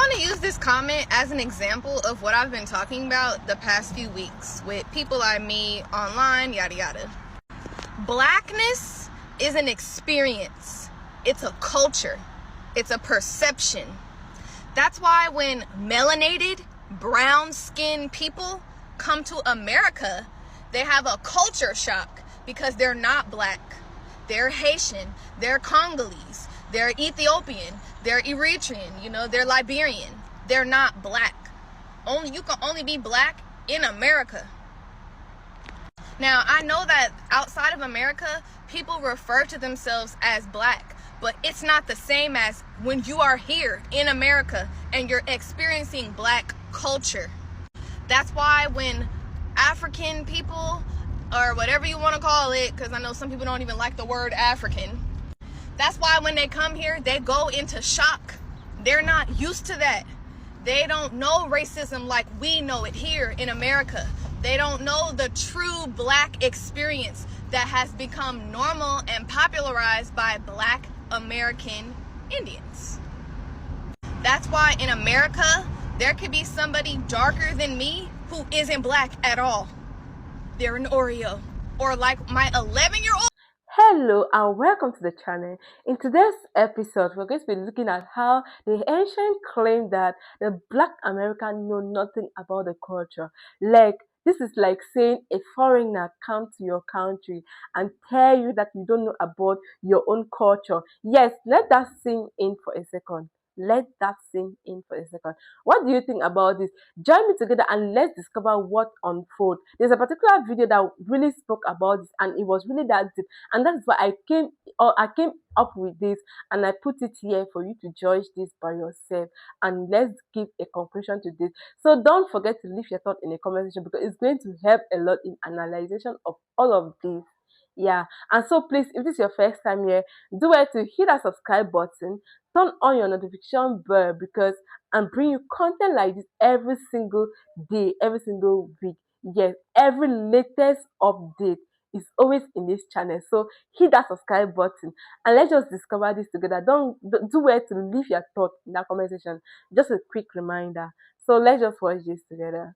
want to use this comment as an example of what I've been talking about the past few weeks with people I meet online, yada yada. Blackness is an experience. It's a culture. It's a perception. That's why when melanated, brown-skinned people come to America, they have a culture shock because they're not black. They're Haitian, they're Congolese, they're Ethiopian, they're Eritrean, they're Liberian. They're not black. You can only be black in America. Now, I know that outside of America, people refer to themselves as black, but it's not the same as when you are here in America and you're experiencing black culture. That's why when African people, or whatever you want to call it, because I know some people don't even like the word African, that's why when they come here, they go into shock. They're not used to that. They don't know racism like we know it here in America. They don't know the true black experience that has become normal and popularized by Black American Indians. That's why in America, there could be somebody darker than me who isn't black at all. They're an Oreo. Or like my 11-year-old. Hello and welcome to the channel. In today's episode, we're going to be looking at how the ancient claim that the Black American know nothing about the culture. This is like saying a foreigner come to your country and tell you that you don't know about your own culture. Yes, let that sink in for a second. What do you think about this? Join me together and let's discover what unfolds. There's a particular video that really spoke about this and it was really that deep. And that's why I came up with this and I put it here for you to judge this by yourself. And let's give a conclusion to this. So don't forget to leave your thought in the comment section because it's going to help a lot in analyzation of all of this. Yeah, and so please, if this is your first time here, do it to hit that subscribe button, turn on your notification bell because I'm bringing you content like this every single day, every single week. Yes, every latest update is always in this channel. So hit that subscribe button and let's just discover this together. Don't do it to leave your thought in that comment section. Just a quick reminder. So let's just watch this together.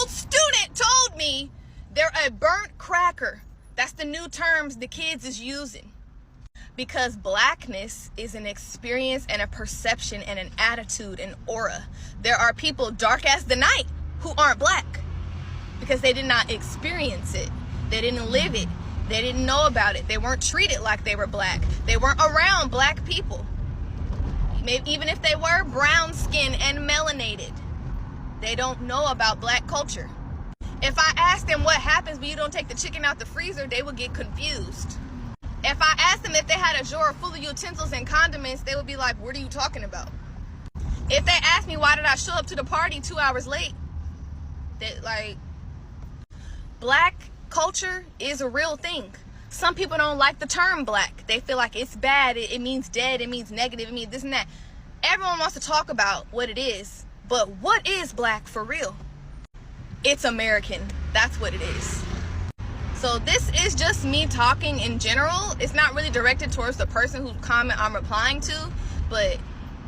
Student told me they're a burnt cracker. That's the new terms the kids is using. Because blackness is an experience and a perception and an attitude and aura. There are people dark as the night who aren't black because they did not experience it. They didn't live it. They didn't know about it. They weren't treated like they were black. They weren't around black people. Maybe even if they were brown skinned and melanated, they don't know about black culture. If I ask them what happens when you don't take the chicken out the freezer, they would get confused. If I asked them if they had a drawer full of utensils and condiments, they would be like, what are you talking about? If they asked me why did I show up to the party 2 hours late, black culture is a real thing. Some people don't like the term black. They feel like it's bad, it means dead, it means negative, it means this and that. Everyone wants to talk about what it is, but what is black for real? It's American. That's what it is. So this is just me talking in general. It's not really directed towards the person whose comment I'm replying to, but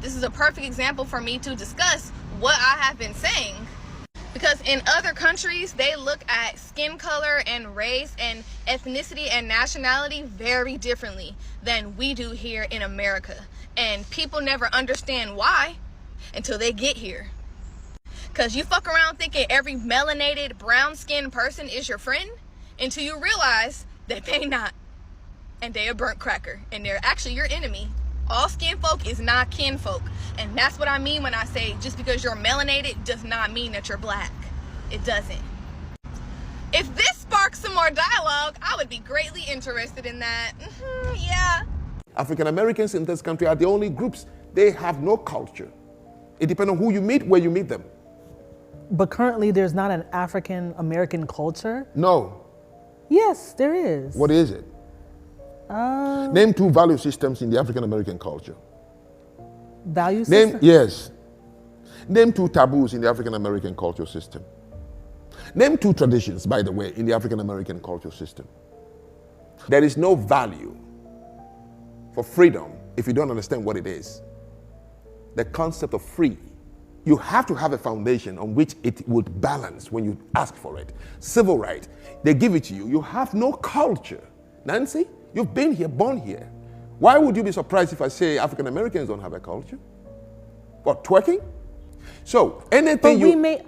this is a perfect example for me to discuss what I have been saying. Because in other countries, they look at skin color and race and ethnicity and nationality very differently than we do here in America. And people never understand why until they get here. Because you fuck around thinking every melanated, brown-skinned person is your friend until you realize that they not. And they a burnt cracker. And they're actually your enemy. All skin folk is not kinfolk. And that's what I mean when I say just because you're melanated does not mean that you're black. It doesn't. If this sparks some more dialogue, I would be greatly interested in that. Yeah. African Americans in this country are the only groups. They have no culture. It depends on who you meet, where you meet them. But currently there's not an African American culture? No. Yes, there is. What is it? Name 2 value systems in the African American culture. Value system? Yes. Name 2 taboos in the African American culture system. Name 2 traditions, by the way, in the African American culture system. There is no value for freedom if you don't understand what it is. The concept of free You have to have a foundation on which it would balance when you ask for it. Civil right, they give it to you. You have no culture. Nancy, you've been here, born here. Why would you be surprised if I say African Americans don't have a culture? What, twerking? So anything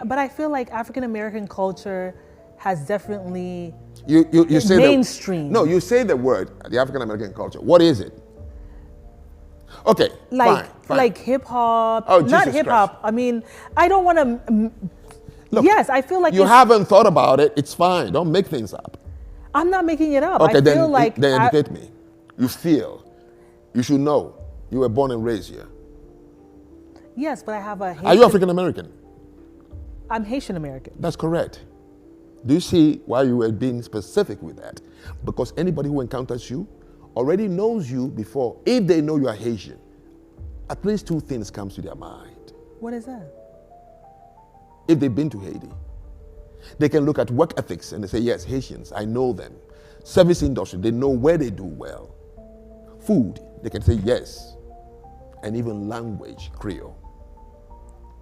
but I feel like African American culture has definitely you say mainstream. No, you say the word, the African American culture. What is it? Okay, Like fine. like hip hop. Oh, not Jesus hip hop. I mean, I don't want to. Look, Yes, I feel like you haven't thought about it. It's fine. Don't make things up. I'm not making it up. Okay, I feel like then educate me. You feel. You should know. You were born and raised here. Yes, but I have a Haitian. Are you African American? I'm Haitian American. That's correct. Do you see why you were being specific with that? Because anybody who encounters you already knows you before. If they know you are Haitian, at least two things comes to their mind. What is that? If they've been to Haiti, they can look at work ethics and they say, yes, Haitians, I know them. Service industry, they know where they do well. Food, they can say yes. And even language, Creole.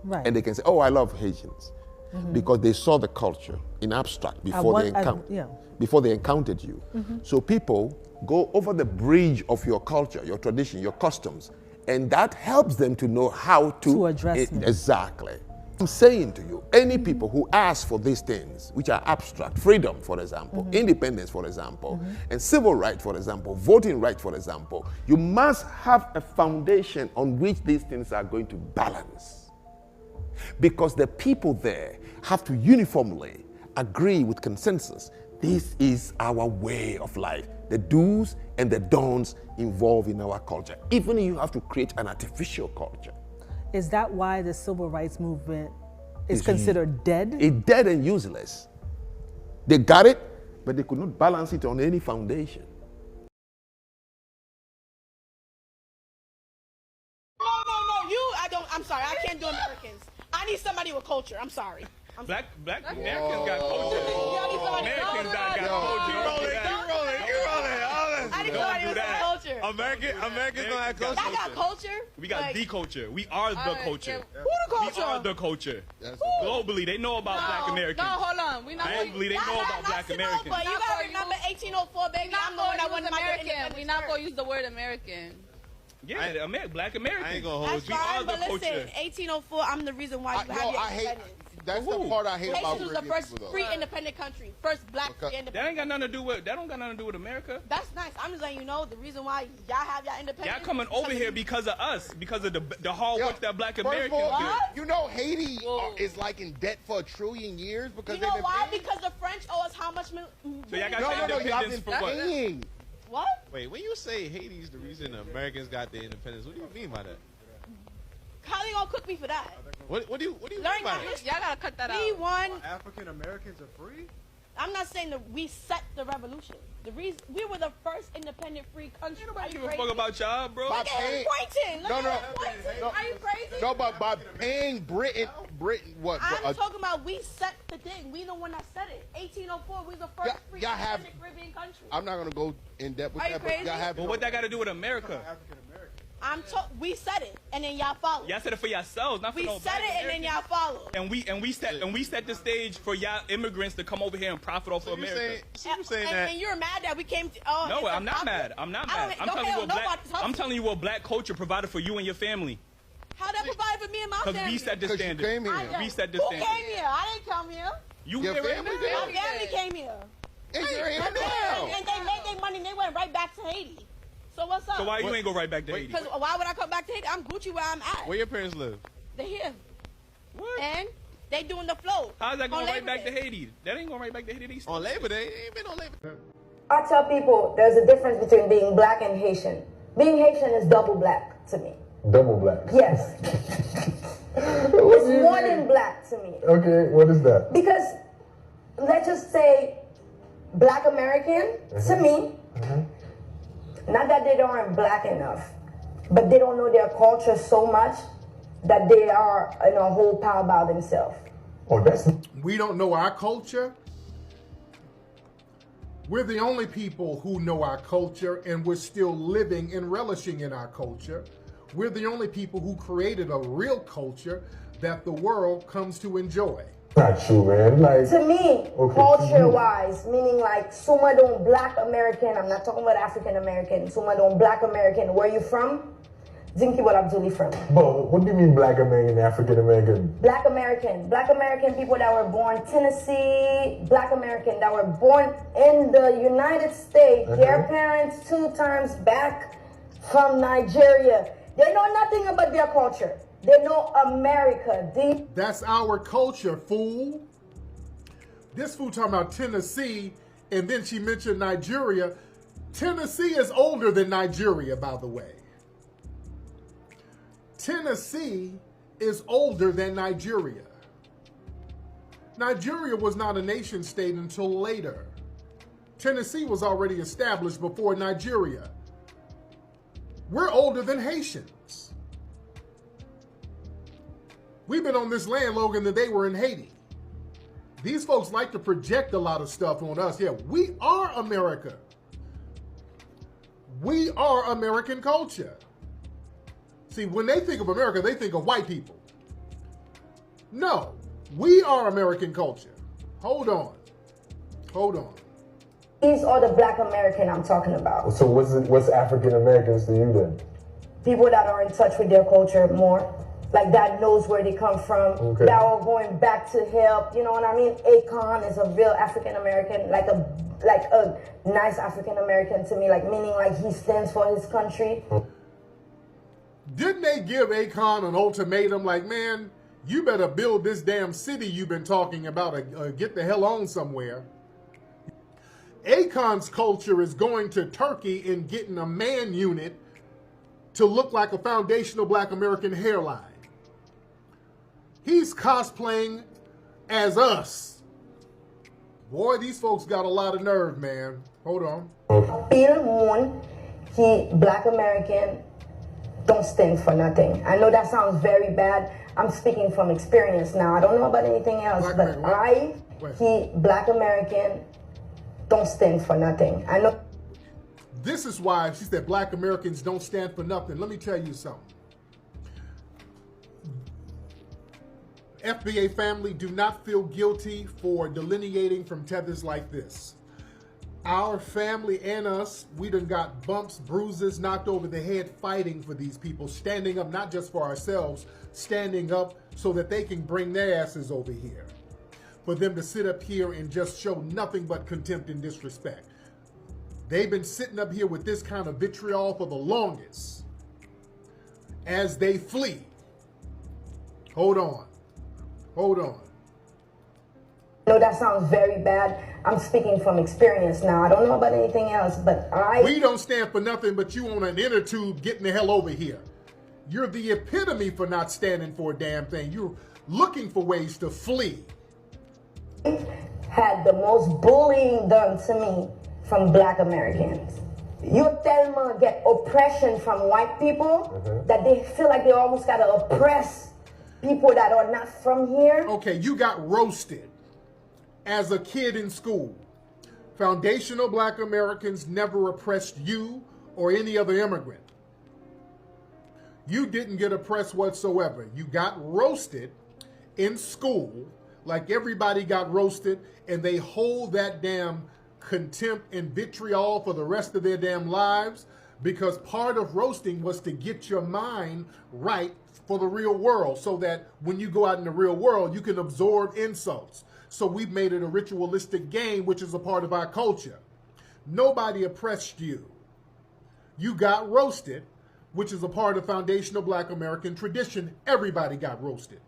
Right. And they can say, oh, I love Haitians. Because they saw the culture in abstract before they encountered you. So people go over the bridge of your culture, your tradition, your customs, and that helps them to know how to address me. Exactly. I'm saying to you, any people who ask for these things, which are abstract, freedom, for example, independence, for example, and civil right, for example, voting right, for example, you must have a foundation on which these things are going to balance. Because the people there have to uniformly agree with consensus. This is our way of life. The do's and the don'ts involved in our culture. Even if you have to create an artificial culture. Is that why the civil rights movement is considered dead? It's dead and useless. They got it, but they could not balance it on any foundation. I'm sorry, I can't do Americans. I need somebody with culture. I'm sorry. Black Americans got culture. Americans got culture. You rolling. I need somebody with some culture. Americans don't have culture. I got culture. We got the culture. We are the culture. Who the culture? We are the culture. Globally, they know about Black Americans. No, hold on. We not Globally, they know about Black Americans. But you gotta remember 1804, baby. I'm the one that won American. We not gonna use the word American. Yeah, Black Americans. I ain't gonna hold That's you. fine, are the but listen, culture. 1804, I'm the reason why you have your independence. That's the part I hate about Haitians was the Caribbean first people, though. free independent country. First black free That independent. ain't got nothing to do with. That don't got nothing to do with America. That's nice. I'm just letting you know the reason why y'all have your independence. Y'all coming over here because of us, because of the hard work that Black Americans do. What? You know Haiti is like in debt for a trillion years because You know why? Because the French owe us how much? So y'all got No, y'all independence been for what? paying. What? Wait, when you say Haiti's the reason Americans got their independence, what do you mean by that? How they gonna cook me for that? What do you mean Learn by that. that? Y'all gotta cut that out. We won. African Americans are free? I'm not saying that we set the revolution. The reason we were the first independent free country. Ain't nobody give a fuck about y'all, bro. By Look at paying- Pointing. Look No, at no. him pointing. No. Are you crazy? No, but by paying Britain, what? I'm talking about we set the thing. We the one that set it. 1804, we the first free y'all have- independent Caribbean country. I'm not gonna go in depth with Are you that, but crazy? y'all have. But what that got to do with America? We said it, and then y'all followed. Y'all said it for yourselves, not for We no said Black it, and then Americans. y'all followed. And we set the stage for y'all immigrants to come over here and profit off of America. You saying and, that? and you're mad that we came to. Oh, No, it's a I'm not profit. mad. I'm not I mad. don't- don't hell know about this I'm hustle. telling you what Black culture provided for you and your family. How that provide for me and my Because family? we set the 'Cause you standard. came here. I know. We set the Who standard. came here? I didn't come here. You Your here right family now. did? My family came here. And you're here And now. they made their money and they went right back to Haiti. So what's up? So why you ain't go right back to Haiti? Because why would I come back to Haiti? I'm Gucci where I'm at. Where your parents live? They here. What? And they doing the flow. How's that going on right Labor back to Day. Haiti? That ain't going right back to Haiti. They still- On Labor Day? They ain't been on Labor Day. I tell people there's a difference between being black and Haitian. Being Haitian is double black to me. Double black. Yes. It's more than black to me. Okay, what is that? Because let's just say Black American to me, not that they aren't black enough, but they don't know their culture so much that they are in a whole pile by themselves. Oh, that's We don't know our culture. We're the only people who know our culture, and we're still living and relishing in our culture. We're the only people who created a real culture that the world comes to enjoy. Not true, man. Like, to me, okay, culture-wise, meaning like Suma don't Black American, I'm not talking about African American, Suma don't Black American, where you from? Zinki what Abduli from. But what do you mean Black American, African American? Black American people that were born Tennessee, Black American that were born in the United States, their parents 2 times back from Nigeria. They know nothing about their culture. They know America. That's our culture, fool. This fool talking about Tennessee, and then she mentioned Nigeria. Tennessee is older than Nigeria, by the way. Tennessee is older than Nigeria. Nigeria was not a nation state until later. Tennessee was already established before Nigeria. We're older than Haitians. We've been on this land longer than they were in Haiti. These folks like to project a lot of stuff on us. Yeah, we are America. We are American culture. See, when they think of America, they think of white people. No, we are American culture. Hold on. These are the Black American I'm talking about. So what's African Americans to you then? People that are in touch with their culture more. Like that knows where they come from. That are going back to help. You know what I mean? Akon is a real African American, like a nice African American to me, like meaning like he stands for his country. Didn't they give Akon an ultimatum like, man, you better build this damn city you've been talking about or get the hell on somewhere? Akon's culture is going to Turkey and getting a man unit to look like a foundational Black American hairline. He's cosplaying as us. Boy, these folks got a lot of nerve, man. Hold on. Bill Moon, he Black American, don't stand for nothing. I know that sounds very bad. I'm speaking from experience now. I don't know about anything else, Black American, don't stand for nothing. I know. This is why she said Black Americans don't stand for nothing. Let me tell you something. FBA family, do not feel guilty for delineating from tethers like this. Our family and us, we done got bumps, bruises, knocked over the head fighting for these people, standing up not just for ourselves, standing up so that they can bring their asses over here. For them to sit up here and just show nothing but contempt and disrespect. They've been sitting up here with this kind of vitriol for the longest as they flee. Hold on. I know that sounds very bad. I'm speaking from experience now. I don't know about anything else, but We don't stand for nothing, but you on an inner tube getting the hell over here. You're the epitome for not standing for a damn thing. You're looking for ways to flee. Had the most bullying done to me from Black Americans. You tell me get oppression from white people, that they feel like they almost gotta oppress people that are not from here. Okay, you got roasted as a kid in school. Foundational Black Americans never oppressed you or any other immigrant. You didn't get oppressed whatsoever. You got roasted in school like everybody got roasted, and they hold that damn contempt and vitriol for the rest of their damn lives, because part of roasting was to get your mind right for the real world, so that when you go out in the real world, you can absorb insults. So we've made it a ritualistic game, which is a part of our culture. Nobody oppressed you. You got roasted, which is a part of foundational Black American tradition. Everybody got roasted.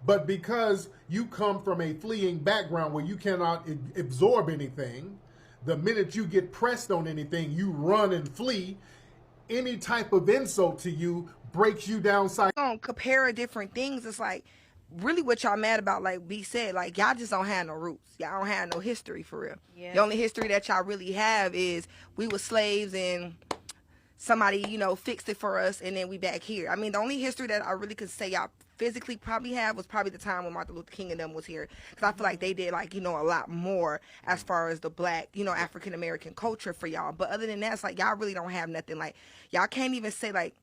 But because you come from a fleeing background where you cannot absorb anything, the minute you get pressed on anything, you run and flee. Any type of insult to you breaks you down. Compare different things. It's like, really what y'all mad about, like B said, like y'all just don't have no roots. Y'all don't have no history for real. Yeah. The only history that y'all really have is we were slaves and somebody, fixed it for us, and then we back here. I mean, the only history that I really could say y'all physically probably have was probably the time when Martin Luther King and them was here, because I feel like they did a lot more as far as the Black, African American culture for y'all. But other than that, it's like y'all really don't have nothing. Like y'all can't even say like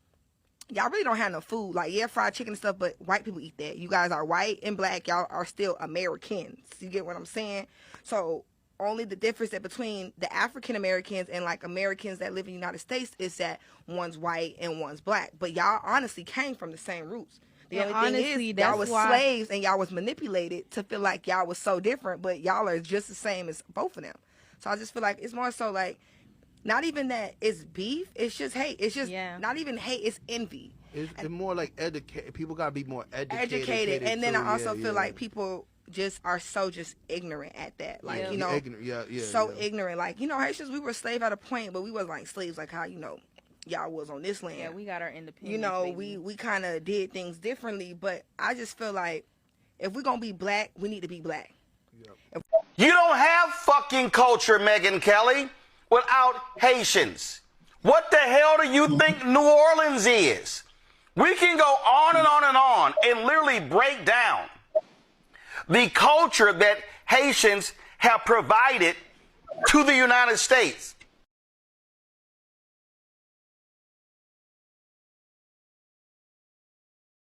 y'all really don't have no food. Like, yeah, fried chicken and stuff, but white people eat that. You guys are white and black. Y'all are still Americans. You get what I'm saying? So only the difference that between the African Americans and like Americans that live in the United States is that one's white and one's black. But y'all honestly came from the same roots. The only thing is, y'all was slaves and y'all was manipulated to feel like y'all was so different, but y'all are just the same as both of them. So I just feel like it's more so like, not even that it's beef, it's just hate. It's just not even hate, it's envy. It's more like educated. People gotta be more Educated. And then I also feel like people just are so just ignorant at that. Like, you know, ignorant. Like, you know, Haitians, we were slave at a point, but we wasn't like slaves like how, you know, y'all was on this land. Yeah, we got our independence. You know, we kind of did things differently, but I just feel like if we're gonna be black, we need to be black. You don't have fucking culture, Megyn Kelly, without Haitians. What the hell do you think New Orleans is? We can go on and on and on and literally break down the culture that Haitians have provided to the United States.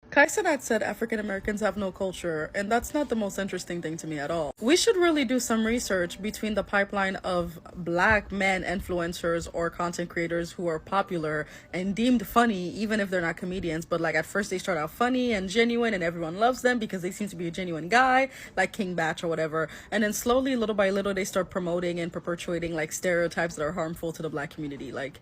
Kaisenat said African Americans have no culture, and that's not the most interesting thing to me at all. We should really do some research between the pipeline of black men influencers or content creators who are popular and deemed funny, even if they're not comedians, but like at first they start out funny and genuine and everyone loves them because they seem to be a genuine guy, like King Batch or whatever, and then slowly, little by little, they start promoting and perpetuating like stereotypes that are harmful to the black community, like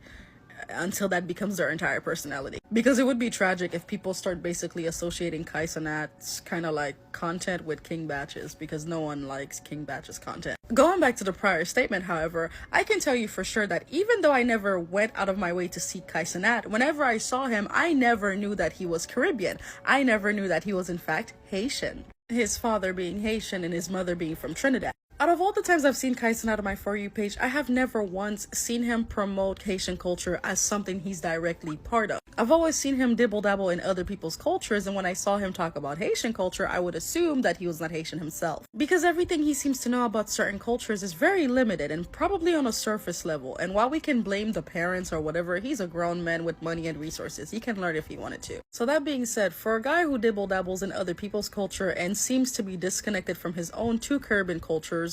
until that becomes their entire personality. Because it would be tragic if people start basically associating Kaisenat's kind of like content with King Batch's, because no one likes King Batch's content. Going back to the prior statement, however, I can tell you for sure that even though I never went out of my way to see Kaisenat, whenever I saw him, I never knew that he was Caribbean. I never knew that he was in fact Haitian. His father being Haitian and his mother being from Trinidad. Out of all the times I've seen Kaisenat on my For You page, I have never once seen him promote Haitian culture as something he's directly part of. I've always seen him dibble-dabble in other people's cultures, and when I saw him talk about Haitian culture, I would assume that he was not Haitian himself. Because everything he seems to know about certain cultures is very limited and probably on a surface level, and while we can blame the parents or whatever, he's a grown man with money and resources. He can learn if he wanted to. So that being said, for a guy who dibble-dabbles in other people's culture and seems to be disconnected from his own two Caribbean cultures,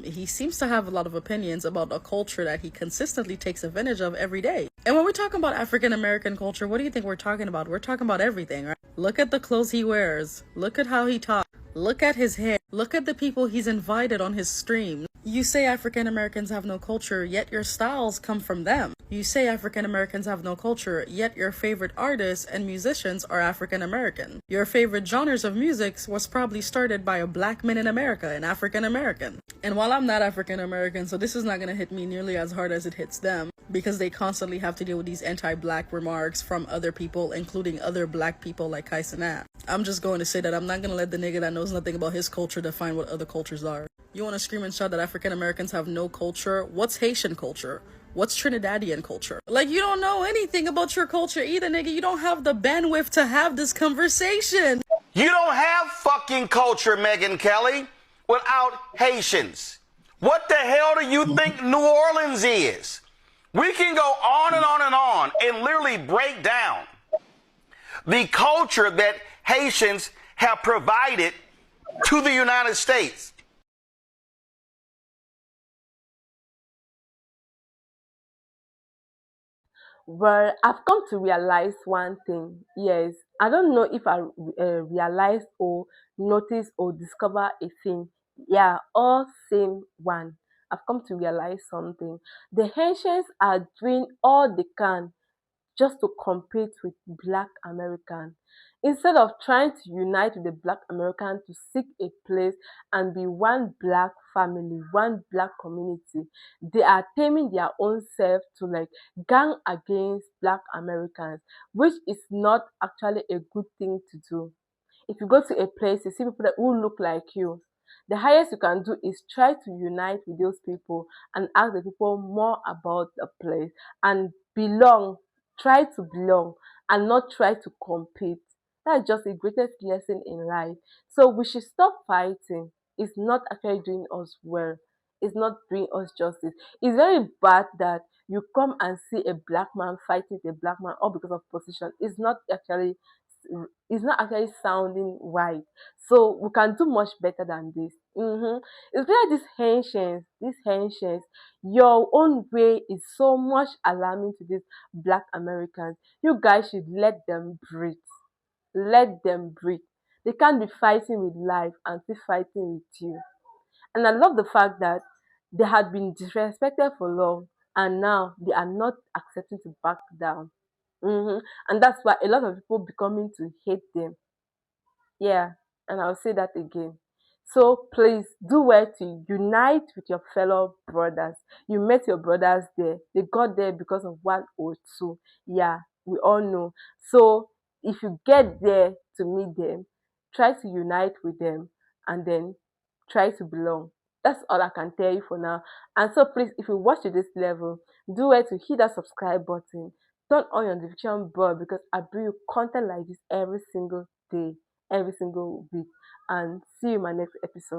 he seems to have a lot of opinions about a culture that he consistently takes advantage of every day. And when we're talking about African American culture, what do you think we're talking about? We're talking about everything, right? Look at the clothes he wears. Look at how he talks. Look at his hair. Look at the people he's invited on his stream. You say African Americans have no culture, yet your styles come from them. You say African Americans have no culture, yet your favorite artists and musicians are African American. Your favorite genres of music was probably started by a black man in America, an African American. And while I'm not African American, so this is not going to hit me nearly as hard as it hits them, because they constantly have to deal with these anti-black remarks from other people, including other black people like Kaisenat. I'm just going to say that I'm not going to let the nigga that knows nothing about his culture define what other cultures are. You want to scream and shout that African Americans have no culture? What's Haitian culture? What's Trinidadian culture? Like, you don't know anything about your culture either, nigga. You don't have the bandwidth to have this conversation. You don't have fucking culture, Megyn Kelly, without Haitians. What the hell do you think New Orleans is? We can go on and on and on and literally break down the culture that Haitians have provided to the United States. Well, I've come to realize one thing. Yes, I don't know if I realized or noticed or discover a thing. Yeah, all same one. I've come to realize something. The Haitians are doing all they can just to compete with Black Americans. Instead of trying to unite with the Black American to seek a place and be one Black family, one Black community, they are taming their own self to like gang against Black Americans, which is not actually a good thing to do. If you go to a place, you see people that who look like you. The highest you can do is try to unite with those people and ask the people more about the place and belong. Try to belong and not try to compete. That's just the greatest lesson in life. So we should stop fighting. It's not actually doing us well. It's not doing us justice. It's very bad that you come and see a black man fighting a black man all because of position. It's not actually sounding right. So we can do much better than this. It's like these Haitians, your own way is so much alarming to these black Americans. You guys should let them breathe. Let them breathe. They can't be fighting with life and still fighting with you. And I love the fact that they had been disrespected for long and now they are not accepting to back down. And that's why a lot of people becoming to hate them. Yeah, and I'll say that again. So please do well to unite with your fellow brothers. You met your brothers there. They got there because of one or two. Yeah, we all know. So if you get there to meet them, try to unite with them and then try to belong. That's all I can tell you for now. And so please, if you watch to this level, do well to hit that subscribe button. Turn on your notification bell because I bring you content like this every single day, every single week. And see you in my next episode.